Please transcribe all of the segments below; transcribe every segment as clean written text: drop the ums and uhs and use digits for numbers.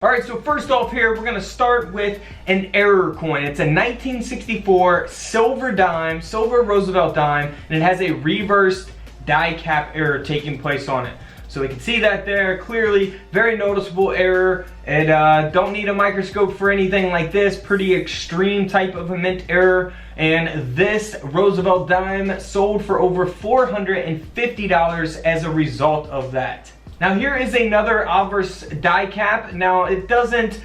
Alright, so first off here, we're going to start with an error coin. It's a 1964 silver dime, silver Roosevelt dime, and it has a reversed die cap error taking place on it. So we can see that there, clearly, very noticeable error. And don't need a microscope for anything like this, pretty extreme type of a mint error. And this Roosevelt dime sold for over $450 as a result of that. Now here is another obverse die cap. Now it doesn't,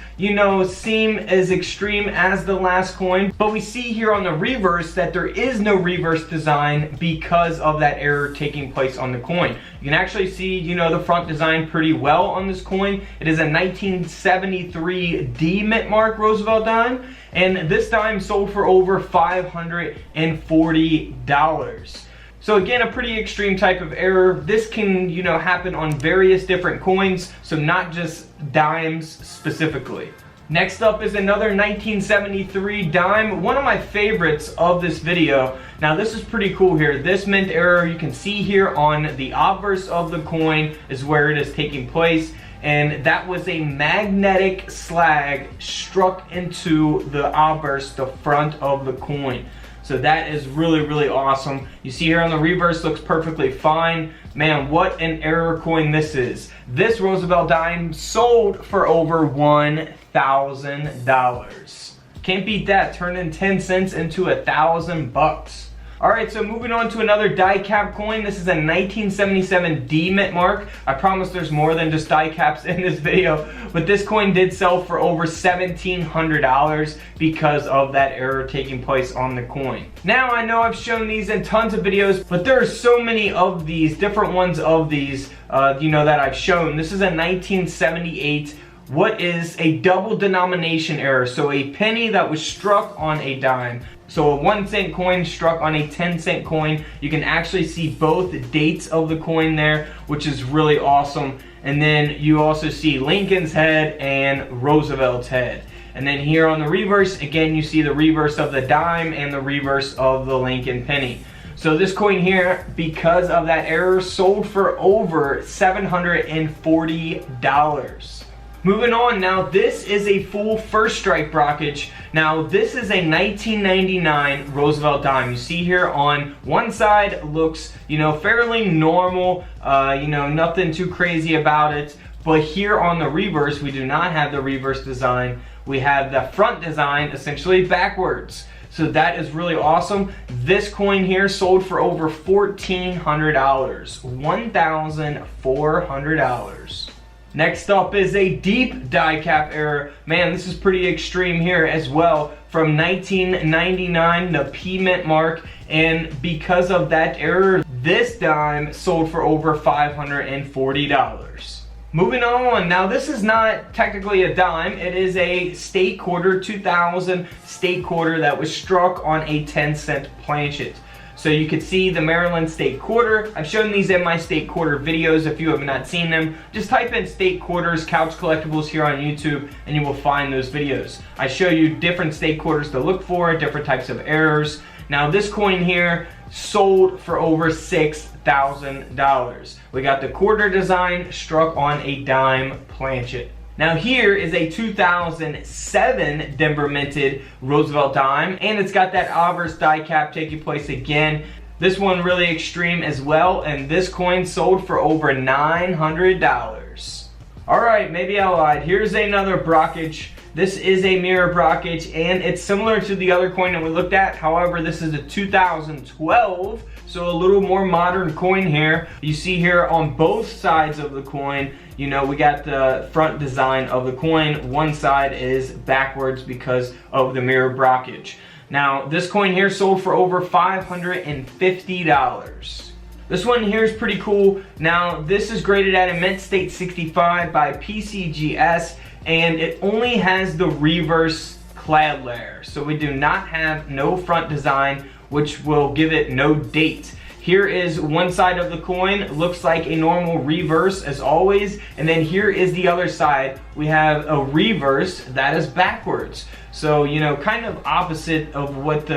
seem as extreme as the last coin, but we see here on the reverse that there is no reverse design because of that error taking place on the coin. You can actually see, the front design pretty well on this coin. It is a 1973 D mint mark Roosevelt dime, and this dime sold for over $540. So again, a pretty extreme type of error. This can, happen on various different coins, so not just dimes specifically. Next up is another 1973 dime, one of my favorites of this video. Now this is pretty cool here. This mint error, you can see here on the obverse of the coin is where it is taking place. And that was a magnetic slag struck into the obverse, the front of the coin. So that is really, really awesome. You see here on the reverse, looks perfectly fine. Man, what an error coin this is. This Roosevelt dime sold for over $1,000. Can't beat that, turning 10 cents into $1,000. Alright, so moving on to another die cap coin. This is a 1977 D mint mark. I promise there's more than just die caps in this video, but this coin did sell for over $1,700 because of that error taking place on the coin. Now, I know I've shown these in tons of videos, but there are so many of these, different ones of these, that I've shown. This is a 1978 what is a double denomination error. So a penny that was struck on a dime. So a 1 cent coin struck on a 10 cent coin. You can actually see both dates of the coin there, which is really awesome. And then you also see Lincoln's head and Roosevelt's head. And then here on the reverse, again, you see the reverse of the dime and the reverse of the Lincoln penny. So this coin here, because of that error, sold for over $740. Moving on, now this is a full first strike brockage. Now this is a 1999 Roosevelt dime. You see here on one side looks, fairly normal, nothing too crazy about it. But here on the reverse, we do not have the reverse design. We have the front design essentially backwards. So that is really awesome. This coin here sold for over $1,400, $1,400. Next up is a deep die cap error. Man, this is pretty extreme here as well. From 1999, the P mint mark. And because of that error, this dime sold for over $540. Moving on, now this is not technically a dime. It is a state quarter, 2000 state quarter that was struck on a 10-cent planchet. So you can see the Maryland state quarter. I've shown these in my state quarter videos. If you have not seen them, just type in state quarters, couch collectibles here on YouTube, and you will find those videos. I show you different state quarters to look for, different types of errors. Now this coin here sold for over $6,000. We got the quarter design struck on a dime planchet. Now here is a 2007 Denver minted Roosevelt dime, and it's got that obverse die cap taking place again. This one really extreme as well, and this coin sold for over $900. Alright, maybe I lied. Here's another brockage. This is a mirror brockage, and it's similar to the other coin that we looked at. However, this is a 2012, so a little more modern coin here. You see here on both sides of the coin, we got the front design of the coin. One side is backwards because of the mirror brockage. Now, this coin here sold for over $550. This one here is pretty cool. Now, this is graded at a mint state 65 by PCGS, and it only has the reverse clad layer. So we do not have no front design, which will give it no date. Here is one side of the coin, looks like a normal reverse as always, and then here is the other side. We have a reverse that is backwards. So, kind of opposite of what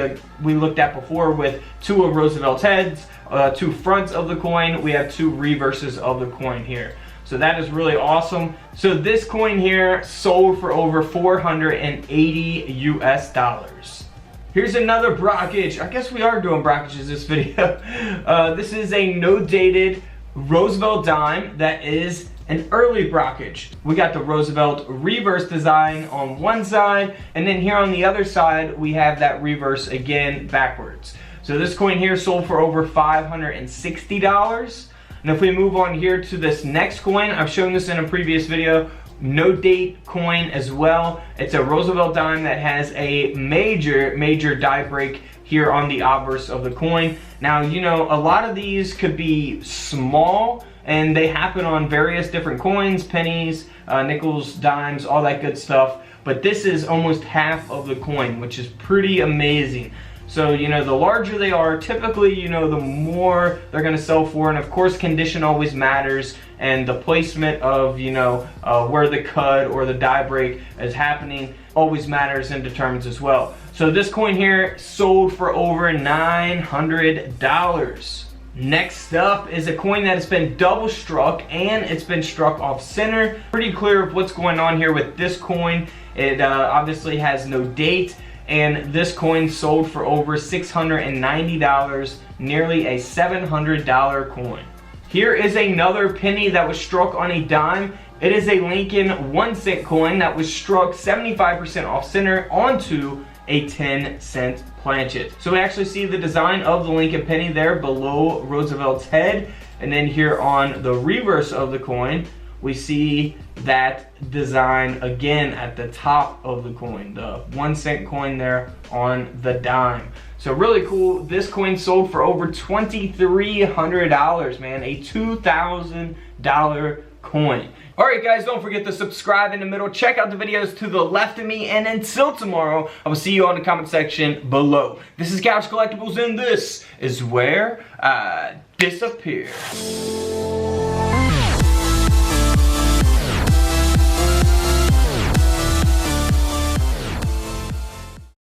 we looked at before with two of Roosevelt's heads, two fronts of the coin. We have two reverses of the coin here. So that is really awesome. So this coin here sold for over 480 US dollars. Here's another Brockage. I guess we are doing Brockages this video. This is a no-dated Roosevelt dime that is an early Brockage. We got the Roosevelt reverse design on one side, and then here on the other side we have that reverse again backwards. So this coin here sold for over $560. And if we move on here to this next coin, I've shown this in a previous video, no date coin as well. It's a Roosevelt dime that has a major die break here on the obverse of the coin. Now, you know, a lot of these could be small and they happen on various different coins, pennies, nickels, dimes, all that good stuff. But this is almost half of the coin, which is pretty amazing. So, you know, the larger they are, typically, you know, the more they're going to sell for. And of course, condition always matters. And the placement of, you know, where the cut or the die break is happening always matters and determines as well. So this coin here sold for over $900. Next up is a coin that has been double struck and it's been struck off center. Pretty clear of what's going on here with this coin. It obviously has no date. And this coin sold for over $690, nearly a $700 coin. Here is another penny that was struck on a dime. It is a Lincoln 1 cent coin that was struck 75% off center onto a 10-cent planchet. So we actually see the design of the Lincoln penny there below Roosevelt's head. And then here on the reverse of the coin, we see that design again at the top of the coin, the 1 cent coin there on the dime. So really cool. This coin sold for over $2,300, man, a $2,000 coin. Alright guys, don't forget to subscribe in the middle, check out the videos to the left of me, and until tomorrow, I will see you on the comment section below. This is Couch Collectibles, and this is where I disappear.